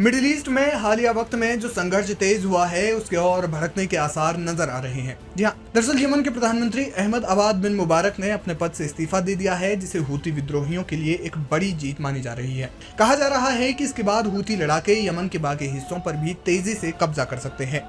Middle east में हालिया वक्त में जो संघर्ष तेज हुआ है उसके और भड़कने के आसार नजर आ रहे हैं। जी हाँ, दरअसल यमन के प्रधानमंत्री अहमद अबाद बिन मुबारक ने अपने पद से इस्तीफा दे दिया है, जिसे हूती विद्रोहियों के लिए एक बड़ी जीत मानी जा रही है। कहा जा रहा है कि इसके बाद हूती लड़ाके यमन के बाकी हिस्सों पर भी तेजी से कब्जा कर सकते हैं।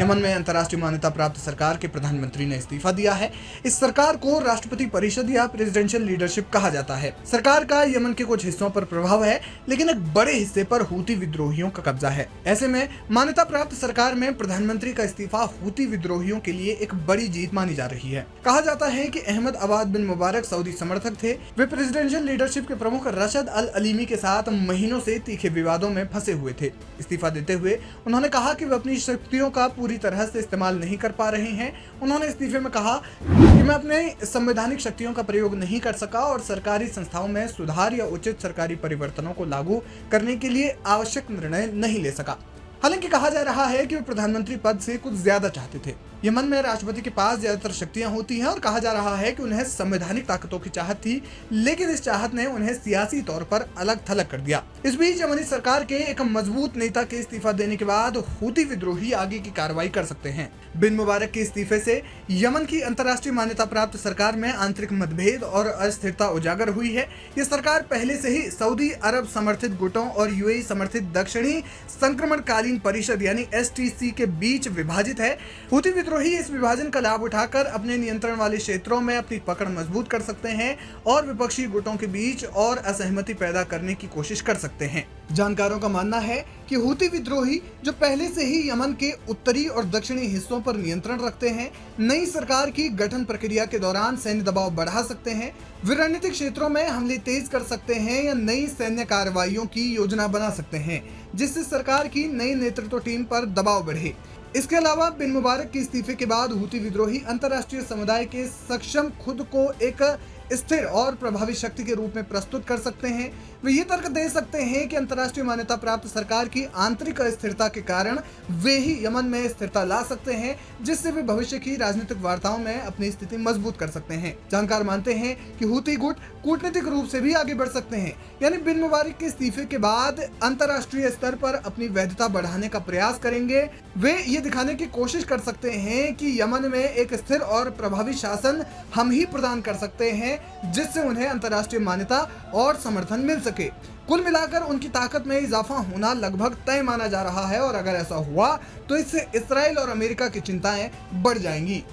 यमन में अंतर्राष्ट्रीय मान्यता प्राप्त सरकार के प्रधानमंत्री ने इस्तीफा दिया है। इस सरकार को राष्ट्रपति परिषद या प्रेसिडेंशियल लीडरशिप कहा जाता है। सरकार का यमन के कुछ हिस्सों पर प्रभाव है, लेकिन एक बड़े हिस्से पर हूती विद्रोहियों का कब्जा है। ऐसे में मान्यता प्राप्त सरकार में प्रधानमंत्री का इस्तीफा हूती विद्रोहियों के लिए एक बड़ी जीत मानी जा रही है। कहा जाता है कि अहमद अबाद बिन मुबारक सऊदी समर्थक थे। वे प्रेसिडेंशियल लीडरशिप के प्रमुख रशद अल अलीमी के साथ महीनों से तीखे विवादों में फंसे हुए थे। इस्तीफा देते हुए उन्होंने कहा कि वे अपनी शक्तियों का पूरी तरह से इस्तेमाल नहीं कर पा रहे हैं। उन्होंने इस्तीफे में कहा कि मैं अपने संवैधानिक शक्तियों का प्रयोग नहीं कर सका और सरकारी संस्थाओं में सुधार या उचित सरकारी परिवर्तनों को लागू करने के लिए आवश्यक निर्णय नहीं ले सका। हालांकि कहा जा रहा है कि वे प्रधानमंत्री पद से कुछ ज्यादा चाहते थे। यमन में राष्ट्रपति के पास ज्यादातर शक्तियां होती हैं और कहा जा रहा है कि उन्हें संवैधानिक ताकतों की चाहत थी, लेकिन इस चाहत ने उन्हें सियासी तौर पर अलग थलग कर दिया। इस बीच यमनी सरकार के एक मजबूत नेता के इस्तीफा देने के बाद हूती विद्रोही आगे की कार्रवाई कर सकते हैं। बिन मुबारक के इस्तीफे से यमन की अंतर्राष्ट्रीय मान्यता प्राप्त सरकार में आंतरिक मतभेद और अस्थिरता उजागर हुई है। यह सरकार पहले से ही सऊदी अरब समर्थित गुटों और यूएई समर्थित दक्षिणी संक्रमणकालीन परिषद यानी एसटीसी के बीच विभाजित है। हूती विद्रोही इस विभाजन का लाभ उठाकर अपने नियंत्रण वाले क्षेत्रों में अपनी पकड़ मजबूत कर सकते हैं और विपक्षी गुटों के बीच और असहमति पैदा करने की कोशिश कर सकते हैं। जानकारों का मानना है कि हूती विद्रोही जो पहले से ही यमन के उत्तरी और दक्षिणी हिस्सों पर नियंत्रण रखते हैं, नई सरकार की गठन प्रक्रिया के दौरान सैन्य दबाव बढ़ा सकते हैं। वे रणनीतिक क्षेत्रों में हमले तेज कर सकते हैं या नई सैन्य कार्रवाइयों की योजना बना सकते हैं, जिससे सरकार की नई नेतृत्व टीम पर दबाव बढ़े। इसके अलावा बिन मुबारक के इस्तीफे के बाद हूती विद्रोही अंतर्राष्ट्रीय समुदाय के सक्षम खुद को एक स्थिर और प्रभावी शक्ति के रूप में प्रस्तुत कर सकते हैं। वे ये तर्क दे सकते हैं कि अंतर्राष्ट्रीय मान्यता प्राप्त सरकार की आंतरिक अस्थिरता के कारण वे ही यमन में स्थिरता ला सकते हैं, जिससे वे भविष्य की राजनीतिक वार्ताओं में अपनी स्थिति मजबूत कर सकते हैं। जानकार मानते हैं कि हूती गुट कूटनीतिक रूप से भी आगे बढ़ सकते हैं, यानी बिन मुबारक के इस्तीफे के बाद अंतर्राष्ट्रीय स्तर पर अपनी वैधता बढ़ाने का प्रयास करेंगे। वे ये दिखाने की कोशिश कर सकते हैं कि यमन में एक स्थिर और प्रभावी शासन हम ही प्रदान कर सकते हैं, जिससे उन्हें अंतर्राष्ट्रीय मान्यता और समर्थन मिल सके। कुल मिलाकर उनकी ताकत में इजाफा होना लगभग तय माना जा रहा है और अगर ऐसा हुआ तो इससे इस्राएल और अमेरिका की चिंताएं बढ़ जाएंगी।